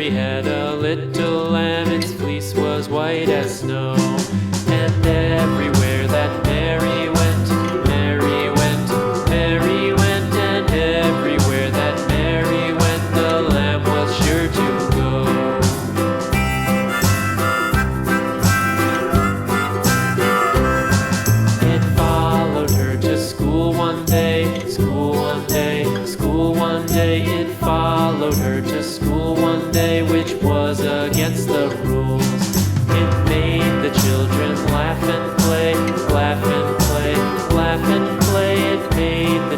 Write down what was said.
Mary had a little lamb, its fleece was white as snow. And everywhere that Mary went, Mary went, Mary went, and everywhere that Mary went, the lamb was sure to go. It followed her to school one day, school one day, school one day. It followed her to school one day, which was against the rules. It made the children laugh and play, laugh and play, laugh and play. It made the